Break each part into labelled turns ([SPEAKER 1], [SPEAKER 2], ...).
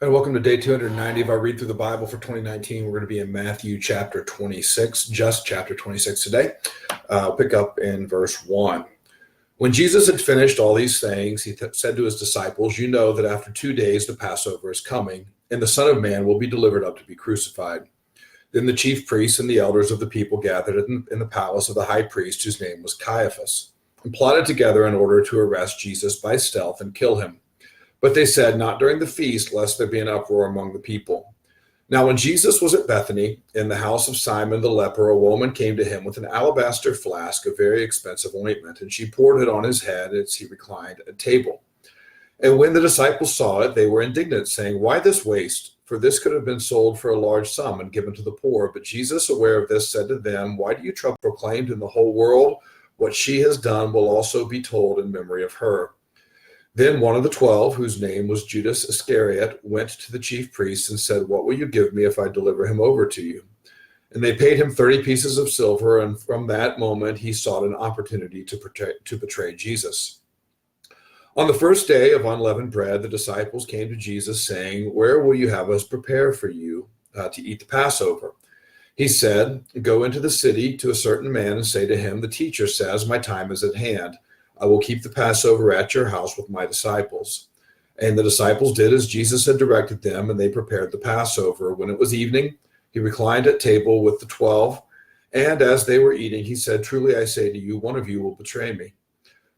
[SPEAKER 1] And welcome to day 290 of our Read Through the Bible for 2019. We're going to be in Matthew chapter 26, just chapter 26 today. I'll pick up in verse 1. When Jesus had finished all these things, he said to his disciples, "You know that after 2 days the Passover is coming, and the Son of Man will be delivered up to be crucified." Then the chief priests and the elders of the people gathered in the palace of the high priest, whose name was Caiaphas, and plotted together in order to arrest Jesus by stealth and kill him. But they said, "Not during the feast, lest there be an uproar among the people." Now, when Jesus was at Bethany, in the house of Simon the leper, a woman came to him with an alabaster flask of very expensive ointment, and she poured it on his head as he reclined at table. And when the disciples saw it, they were indignant, saying, "Why this waste? For this could have been sold for a large sum and given to the poor." But Jesus, aware of this, said to them, "Why do you trouble proclaimed in the whole world? What she has done will also be told in memory of her." Then one of the 12, whose name was Judas Iscariot, went to the chief priests and said, "What will you give me if I deliver him over to you?" And they paid him 30 pieces of silver, and from that moment he sought an opportunity to betray Jesus. On the first day of unleavened bread, the disciples came to Jesus, saying, "Where will you have us prepare for you to eat the Passover?" He said, "Go into the city to a certain man and say to him, 'The teacher says, my time is at hand. I will keep the Passover at your house with my disciples.'" And the disciples did as Jesus had directed them, and they prepared the Passover. When it was evening, he reclined at table with the 12, and as they were eating, he said, "Truly I say to you, one of you will betray me."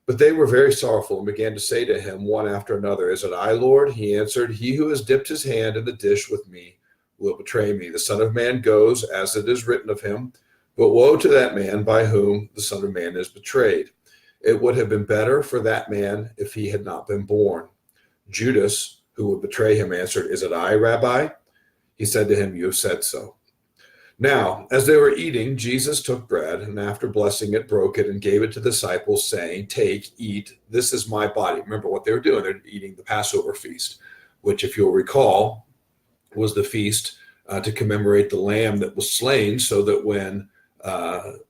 [SPEAKER 1] But they were very sorrowful and began to say to him one after another, "Is it I, Lord?" He answered, "He who has dipped his hand in the dish with me will betray me. The Son of Man goes as it is written of him, but woe to that man by whom the Son of Man is betrayed. It would have been better for that man if he had not been born." Judas, who would betray him, answered, "Is it I, Rabbi?" He said to him, "You have said so." Now, as they were eating, Jesus took bread, and after blessing it, broke it and gave it to the disciples, saying, "Take, eat, this is my body." Remember what they were doing. They're eating the Passover feast, which, if you'll recall, was the feast to commemorate the lamb that was slain, so that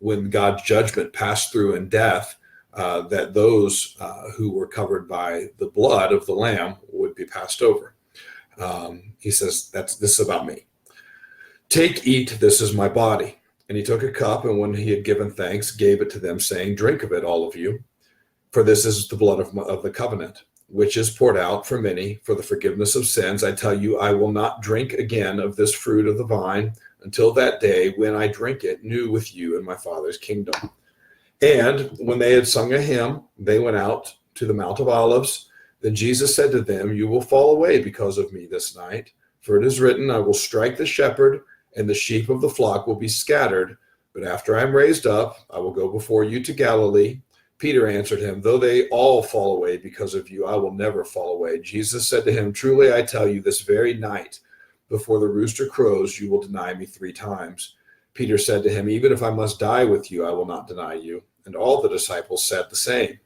[SPEAKER 1] when God's judgment passed through in death, that those who were covered by the blood of the lamb would be passed over. He says, this is about me. "Take, eat, this is my body." And he took a cup, and when he had given thanks, gave it to them, saying, "Drink of it, all of you, for this is the blood of the covenant, which is poured out for many for the forgiveness of sins. I tell you, I will not drink again of this fruit of the vine until that day when I drink it new with you in my Father's kingdom." And when they had sung a hymn, they went out to the Mount of Olives. Then Jesus said to them, "You will fall away because of me this night. For it is written, I will strike the shepherd, and the sheep of the flock will be scattered. But after I am raised up, I will go before you to Galilee." Peter answered him, "Though they all fall away because of you, I will never fall away." Jesus said to him, "Truly I tell you, this very night, before the rooster crows, you will deny me 3 times. Peter said to him, "Even if I must die with you, I will not deny you." And all the disciples said the same.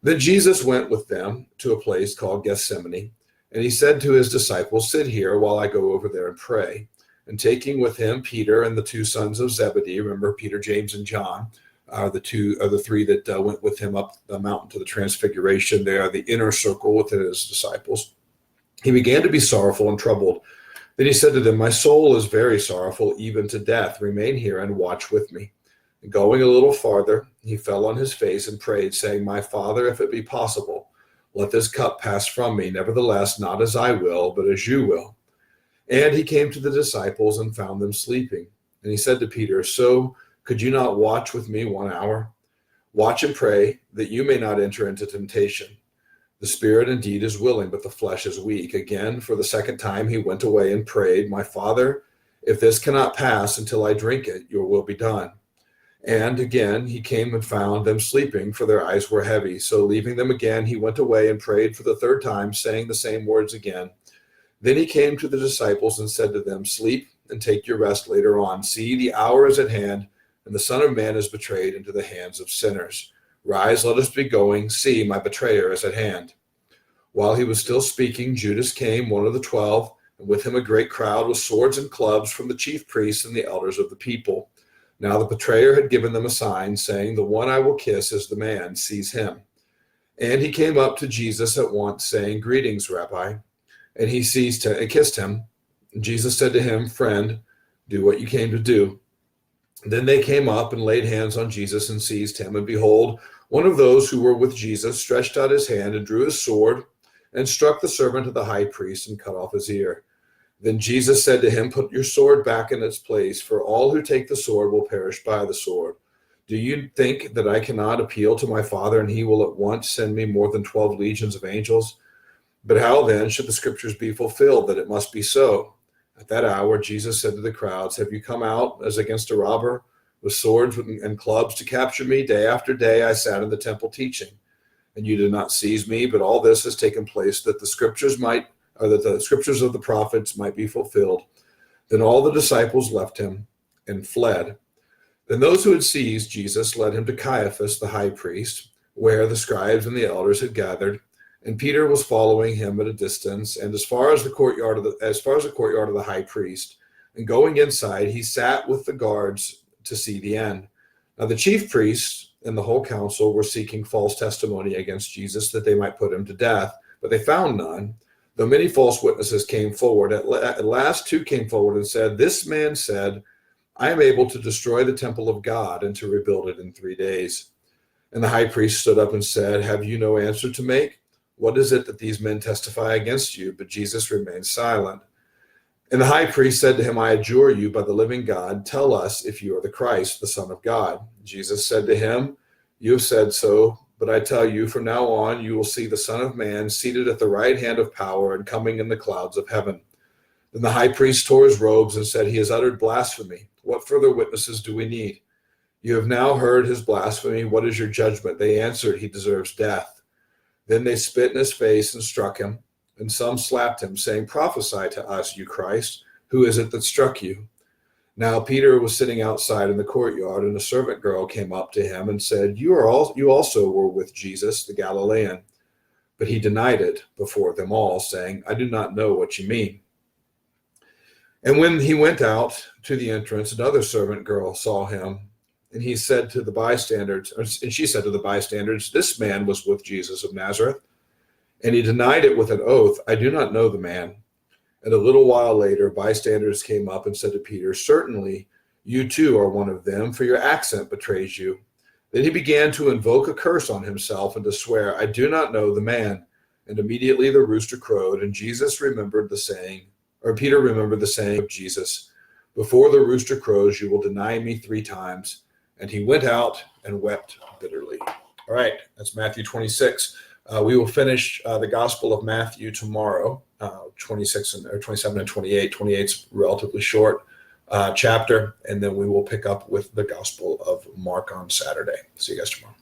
[SPEAKER 1] Then Jesus went with them to a place called Gethsemane, and he said to his disciples, "Sit here while I go over there and pray." And taking with him Peter and the 2 sons of Zebedee, remember Peter, James, and John are the three that went with him up the mountain to the Transfiguration. They are the inner circle within his disciples. He began to be sorrowful and troubled. Then he said to them, "My soul is very sorrowful, even to death. Remain here and watch with me." And going a little farther, he fell on his face and prayed, saying, "My Father, if it be possible, let this cup pass from me. Nevertheless, not as I will, but as you will." And he came to the disciples and found them sleeping. And he said to Peter, "So could you not watch with me 1 hour? Watch and pray, that you may not enter into temptation. The spirit indeed is willing, but the flesh is weak." Again, for the second time, he went away and prayed, "My Father, if this cannot pass until I drink it, your will be done." And again he came and found them sleeping, for their eyes were heavy. So leaving them again, he went away and prayed for the 3rd time, saying the same words again. Then he came to the disciples and said to them, "Sleep and take your rest later on. See, the hour is at hand, and the Son of Man is betrayed into the hands of sinners. Rise, let us be going. See, my betrayer is at hand." While he was still speaking, Judas came, one of the 12, and with him a great crowd with swords and clubs from the chief priests and the elders of the people. Now the betrayer had given them a sign, saying, "The one I will kiss is the man. Seize him." And he came up to Jesus at once, saying, "Greetings, Rabbi." and he seized him and kissed him. And Jesus said to him, "Friend, do what you came to do." Then they came up and laid hands on Jesus and seized him. And behold, one of those who were with Jesus stretched out his hand and drew his sword and struck the servant of the high priest and cut off his ear. Then Jesus said to him, "Put your sword back in its place, for all who take the sword will perish by the sword. Do you think that I cannot appeal to my Father, and he will at once send me more than 12 legions of angels? But how then should the scriptures be fulfilled that it must be so?" At that hour, Jesus said to the crowds, "Have you come out as against a robber with swords and clubs to capture me? Day after day I sat in the temple teaching, and you did not seize me, but all this has taken place that the scriptures of the prophets might be fulfilled." Then all the disciples left him and fled. Then those who had seized Jesus led him to Caiaphas the high priest, where the scribes and the elders had gathered. And Peter was following him at a distance, and as far as the courtyard of the high priest. And going inside, he sat with the guards to see the end. Now the chief priests and the whole council were seeking false testimony against Jesus, that they might put him to death, but they found none. Though many false witnesses came forward, at last two came forward and said, "This man said, I am able to destroy the temple of God and to rebuild it in 3 days." And the high priest stood up and said, "Have you no answer to make? What is it that these men testify against you?" But Jesus remained silent. And the high priest said to him, "I adjure you by the living God, tell us if you are the Christ, the Son of God." Jesus said to him, "You have said so, but I tell you, from now on you will see the Son of Man seated at the right hand of power and coming in the clouds of heaven." Then the high priest tore his robes and said, "He has uttered blasphemy. What further witnesses do we need? You have now heard his blasphemy. What is your judgment?" They answered, "He deserves death." Then they spit in his face and struck him, and some slapped him, saying, "Prophesy to us, you Christ. Who is it that struck you?" Now Peter was sitting outside in the courtyard, and a servant girl came up to him and said, You also were with Jesus, the Galilean." But he denied it before them all, saying, "I do not know what you mean." And when he went out to the entrance, another servant girl saw him. And she said to the bystanders, "This man was with Jesus of Nazareth." And he denied it with an oath, "I do not know the man." And a little while later, bystanders came up and said to Peter, "Certainly you too are one of them, for your accent betrays you." Then he began to invoke a curse on himself and to swear, "I do not know the man." And immediately the rooster crowed, and Peter remembered the saying of Jesus, "Before the rooster crows, you will deny me 3 times." And he went out and wept bitterly. All right, that's Matthew 26. We will finish the Gospel of Matthew tomorrow, 27 and 28. 28's relatively short chapter, and then we will pick up with the Gospel of Mark on Saturday. See you guys tomorrow.